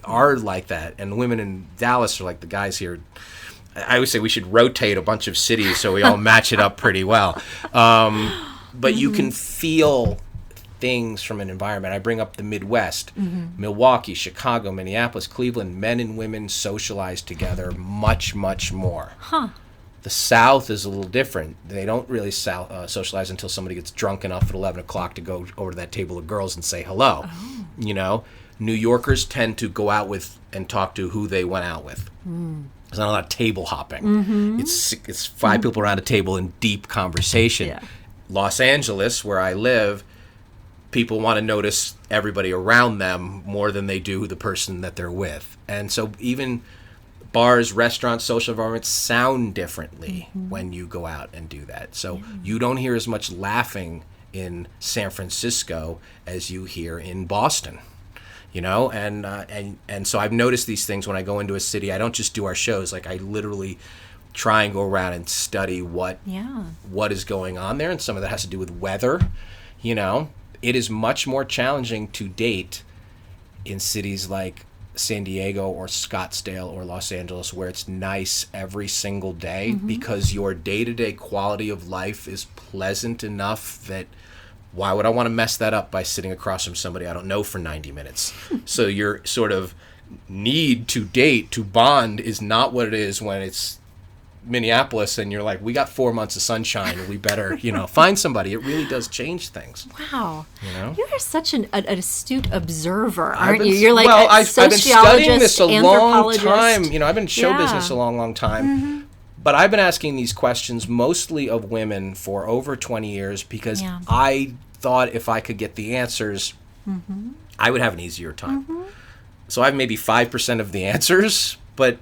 like that. And the women in Dallas are like the guys here. I always say we should rotate a bunch of cities so we all match it up pretty well. But you can feel things from an environment. I bring up the Midwest, Milwaukee, Chicago, Minneapolis, Cleveland. Men and women socialize together much, much more. The South is a little different. They don't really socialize until somebody gets drunk enough at 11 o'clock to go over to that table of girls and say hello. New Yorkers tend to go out with and talk to who they went out with. There's not a lot of table hopping. It's five people around a table in deep conversation. Yeah. Los Angeles, where I live, people want to notice everybody around them more than they do the person that they're with. And so even bars, restaurants, social environments sound differently when you go out and do that. So you don't hear as much laughing in San Francisco as you hear in Boston. And so I've noticed these things when I go into a city. I don't just do our shows. Like, I literally try and go around and study what is going on there. And some of that has to do with weather. It is much more challenging to date in cities like San Diego or Scottsdale or Los Angeles, where it's nice every single day, because your day-to-day quality of life is pleasant enough that why would I want to mess that up by sitting across from somebody I don't know for 90 minutes? So your sort of need to date, to bond, is not what it is when it's Minneapolis and you're like, we got 4 months of sunshine, we better find somebody. It really does change things. Wow. You are such an astute observer, aren't you? You're like a sociologist, I've been studying this a long anthropologist. time. I've been in show business a long time. But I've been asking these questions mostly of women for over 20 years because I thought if I could get the answers, I would have an easier time. So I have maybe 5% of the answers, but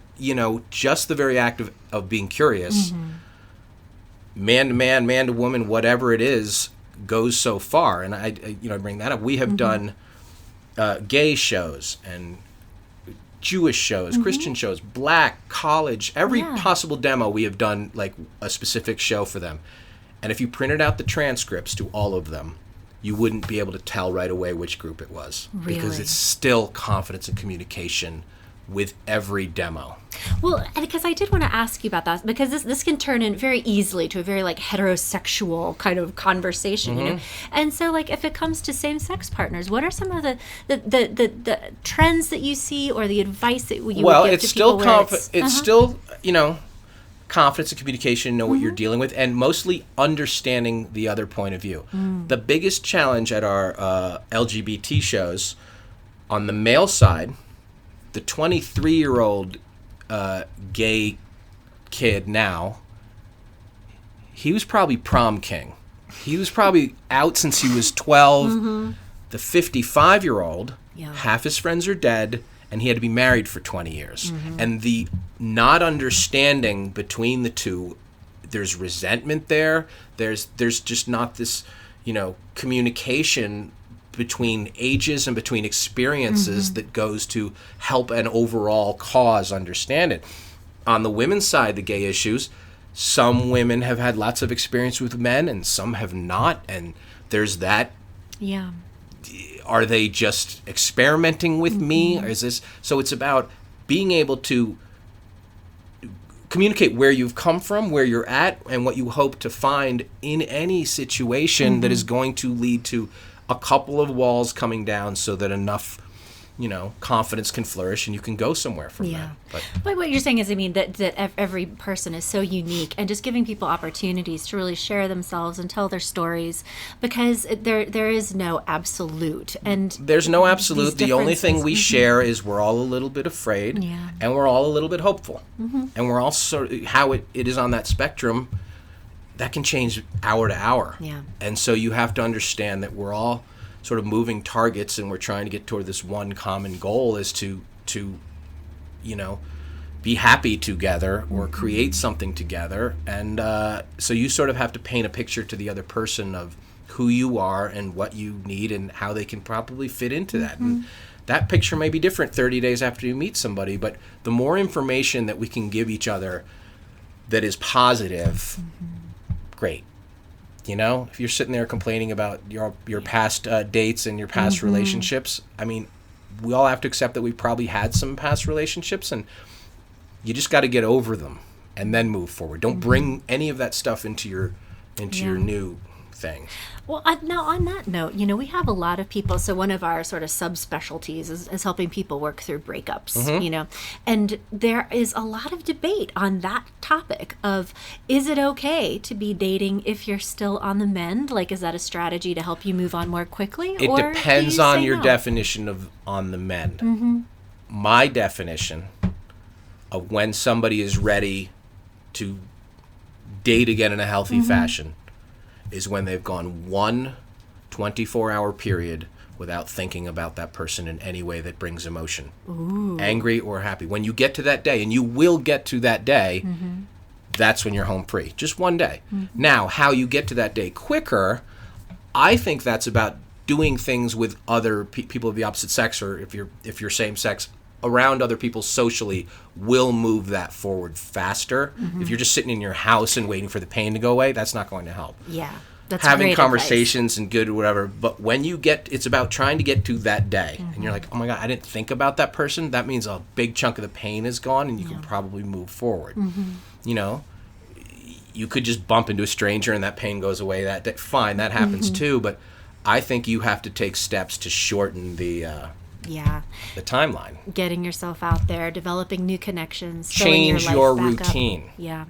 just the very act of being curious, man to man, man to woman, whatever it is, goes so far. And I bring that up. We have done gay shows and Jewish shows, Christian shows, black, college, every possible demo we have done, like a specific show for them. And if you printed out the transcripts to all of them, you wouldn't be able to tell right away which group it was. Really? Because it's still confidence and communication with every demo. Well, because I did want to ask you about that, because this can turn in very easily to a very like heterosexual kind of conversation, you know. And so, like, if it comes to same-sex partners, what are some of the trends that you see, or the advice that you would give to people? It's still, you know, confidence and communication, know what you're dealing with, and mostly understanding the other point of view. The biggest challenge at our LGBT shows, on the male side, the 23-year-old gay kid now, he was probably prom king. He was probably out since he was 12. The 55-year-old, half his friends are dead, and he had to be married for 20 years. And the not understanding between the two, there's resentment there. There's just not this, you know, communication between ages and between experiences that goes to help an overall cause understand it. On the women's side, the gay issues, some women have had lots of experience with men and some have not, and there's that. Yeah. Are they just experimenting with me? Or is this... So it's about being able to communicate where you've come from, where you're at, and what you hope to find in any situation that is going to lead to a couple of walls coming down so that enough, you know, confidence can flourish and you can go somewhere from that. But what you're saying is, I mean, that every person is so unique, and just giving people opportunities to really share themselves and tell their stories, because there is no absolute. And there's no absolute. The only thing we share is we're all a little bit afraid, and we're all a little bit hopeful. And we're all sort of, how it is on that spectrum, that can change hour to hour. Yeah. And so you have to understand that we're all sort of moving targets, and we're trying to get toward this one common goal, is to you know, be happy together or create something together. And so you sort of have to paint a picture to the other person of who you are and what you need and how they can probably fit into that. And that picture may be different 30 days after you meet somebody, but the more information that we can give each other that is positive, great. You know, if you're sitting there complaining about your past dates and your past relationships, I mean, we all have to accept that we probably had some past relationships, and you just got to get over them and then move forward. Don't bring any of that stuff into your new thing. Well, now on that note, you know, we have a lot of people. So one of our sort of subspecialties is helping people work through breakups, you know, and there is a lot of debate on that topic of, is it okay to be dating if you're still on the mend? Like, is that a strategy to help you move on more quickly? It or depends on your definition of on the mend. My definition of when somebody is ready to date again in a healthy fashion is when they've gone one 24-hour period without thinking about that person in any way that brings emotion. Angry or happy. When you get to that day, and you will get to that day, that's when you're home free. Just one day. Now, how you get to that day quicker, I think that's about doing things with other people of the opposite sex, or if you're same sex, around other people socially, will move that forward faster. If you're just sitting in your house and waiting for the pain to go away, that's not going to help. Yeah. That's having great conversations advice. and good or whatever, but when you get, it's about trying to get to that day, and you're like, oh my God, I didn't think about that person. That means a big chunk of the pain is gone, and you can probably move forward. You know, you could just bump into a stranger and that pain goes away that day. Fine, that happens too, but I think you have to take steps to shorten the timeline. Getting yourself out there, developing new connections, change filling your life back routine. Up. Yeah.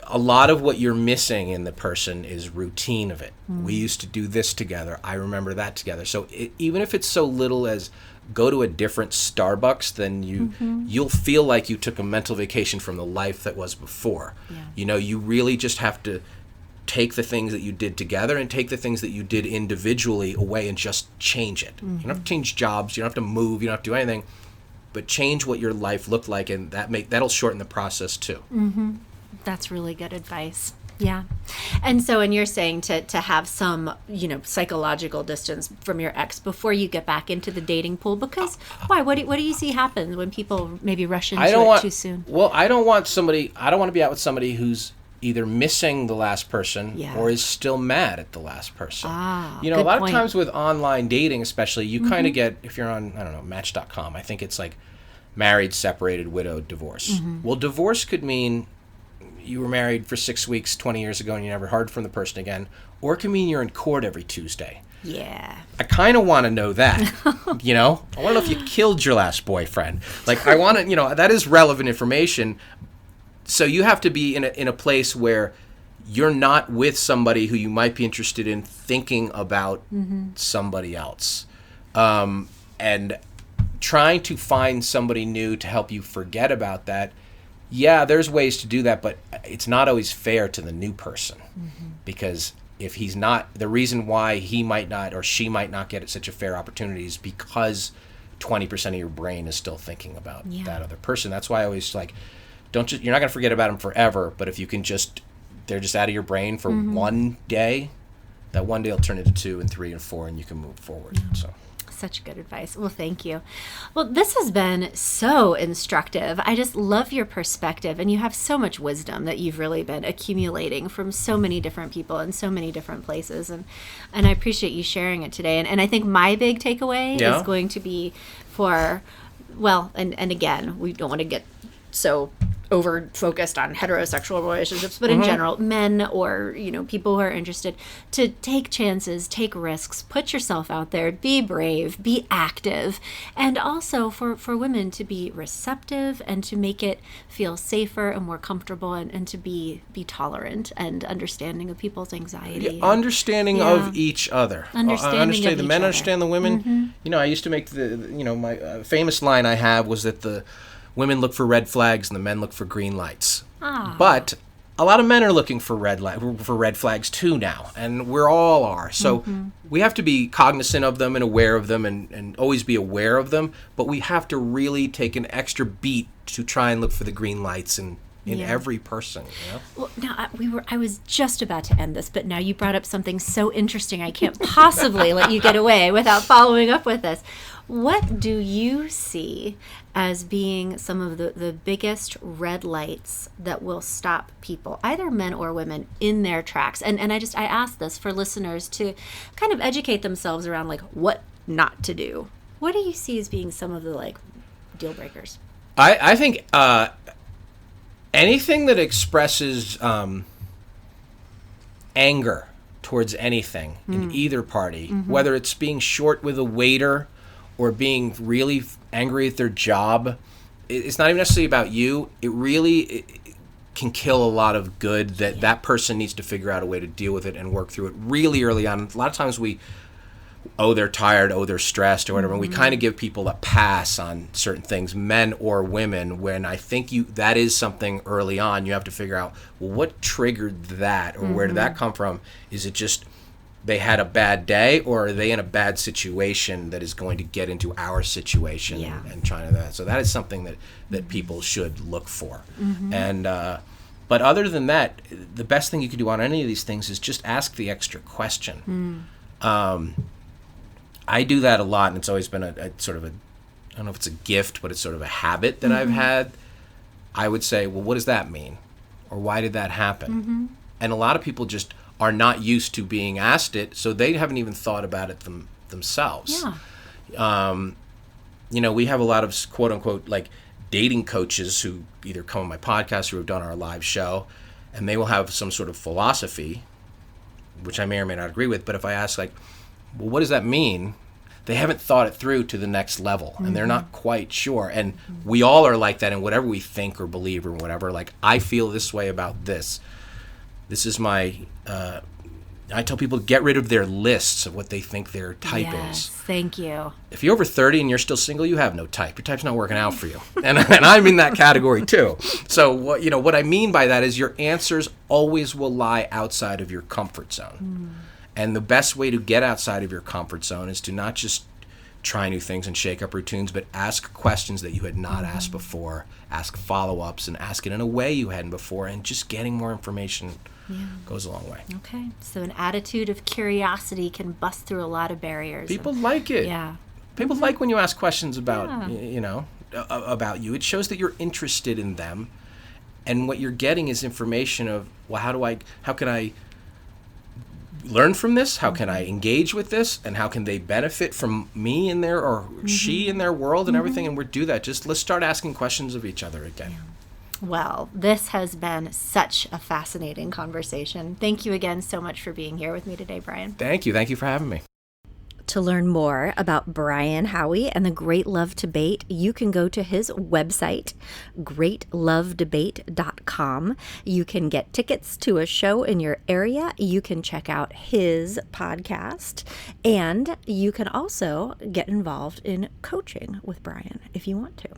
A lot of what you're missing in the person is routine of it. We used to do this together. I remember that together. So even if it's so little as go to a different Starbucks, then you'll feel like you took a mental vacation from the life that was before. You know, you really just have to take the things that you did together and take the things that you did individually away and just change it. You don't have to change jobs. You don't have to move. You don't have to do anything. But change what your life looked like, and that'll shorten the process too. That's really good advice. Yeah. And so, and you're saying to have some, you know, psychological distance from your ex before you get back into the dating pool, because why? What do you see happen when people maybe rush into it too soon? Well, I don't want to be out with somebody who's either missing the last person or is still mad at the last person. You know, a lot of times with online dating especially, you kind of get, if you're on, I don't know, Match.com, I think it's like married, separated, widowed, divorce. Well, divorce could mean you were married for 6 weeks 20 years ago and you never heard from the person again, or it can mean you're in court every Tuesday. Yeah. I kind of want to know that, you know? I want to know if you killed your last boyfriend. Like, I want to, you know, that is relevant information. So you have to be in a place where you're not with somebody who you might be interested in thinking about somebody else. And trying to find somebody new to help you forget about that, yeah, there's ways to do that, but it's not always fair to the new person. Because if he's not, the reason why he might not or she might not get such a fair opportunity is because 20% of your brain is still thinking about that other person. That's why I always like, you're not going to forget about them forever, but if you can they're just out of your brain for one day, that one day will turn into 2 and 3 and 4 and you can move forward. So. Such good advice. Well, thank you. Well, this has been so instructive. I just love your perspective, and you have so much wisdom that you've really been accumulating from so many different people in so many different places. And I appreciate you sharing it today. And I think my big takeaway is going to be for, well, and again, we don't want to get so over focused on heterosexual relationships, but in general, men or, you know, people who are interested, to take chances, take risks, put yourself out there, be brave, be active, and also for women to be receptive and to make it feel safer and more comfortable, and to be tolerant and understanding of people's anxiety. Yeah, understanding of each other. Understanding of the each men other. understand the women. You know, I used to make my famous line I have was that the women look for red flags and the men look for green lights. But a lot of men are looking for red flags too now, and we all are. So we have to be cognizant of them and aware of them, and always be aware of them. But we have to really take an extra beat to try and look for the green lights in every person. You know? Well, now I was just about to end this, but now you brought up something so interesting. I can't possibly let you get away without following up with this. What do you see as being some of the biggest red lights that will stop people, either men or women, in their tracks? And I ask this for listeners to kind of educate themselves around, like, what not to do. What do you see as being some of the, like, deal breakers? I think anything that expresses anger towards anything in either party, whether it's being short with a waiter or being really angry at their job, it's not even necessarily about you. It really can kill a lot of good that person needs to figure out a way to deal with it and work through it really early on. A lot of times they're tired, they're stressed or whatever, and we kind of give people a pass on certain things, men or women, when I think that is something early on. You have to figure out, well, what triggered that, or where did that come from? Is it just they had a bad day, or are they in a bad situation that is going to get into our situation and trying to that? So that is something that people should look for. And but other than that, the best thing you can do on any of these things is just ask the extra question. I do that a lot, and it's always been a sort of I don't know if it's a gift, but it's sort of a habit that I've had. I would say, well, what does that mean? Or why did that happen? And a lot of people just are not used to being asked it, so they haven't even thought about it themselves. You know, we have a lot of quote-unquote like dating coaches who either come on my podcast or have done our live show, and they will have some sort of philosophy, which I may or may not agree with, but if I ask, like, well, what does that mean? They haven't thought it through to the next level, and they're not quite sure. And we all are like that in whatever we think or believe or whatever. Like, I feel this way about this. This is my... I tell people to get rid of their lists of what they think their type is. Thank you. If you're over 30 and you're still single, you have no type. Your type's not working out for you. And I'm in that category too. So what I mean by that is your answers always will lie outside of your comfort zone. And the best way to get outside of your comfort zone is to not just try new things and shake up routines, but ask questions that you had not asked before, ask follow-ups, and ask it in a way you hadn't before, and just getting more information goes a long way. Okay, so an attitude of curiosity can bust through a lot of barriers. People like it. Yeah. People like when you ask questions about, about you. It shows that you're interested in them, and what you're getting is information of, well, how can I learn from this? How can I engage with this? And how can they benefit from me in their, or she in their world and everything? And we'll do that. Just let's start asking questions of each other again. Well, this has been such a fascinating conversation. Thank you again so much for being here with me today, Brian. Thank you. Thank you for having me. To learn more about Brian Howie and the Great Love Debate, you can go to his website, greatlovedebate.com. You can get tickets to a show in your area. You can check out his podcast, and you can also get involved in coaching with Brian if you want to.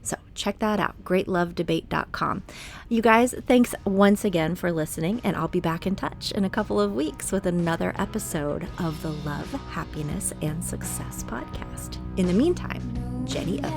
So check that out, greatlovedebate.com. You guys, thanks once again for listening, and I'll be back in touch in a couple of weeks with another episode of the Love, Happiness, and Success podcast. In the meantime, Jenny O.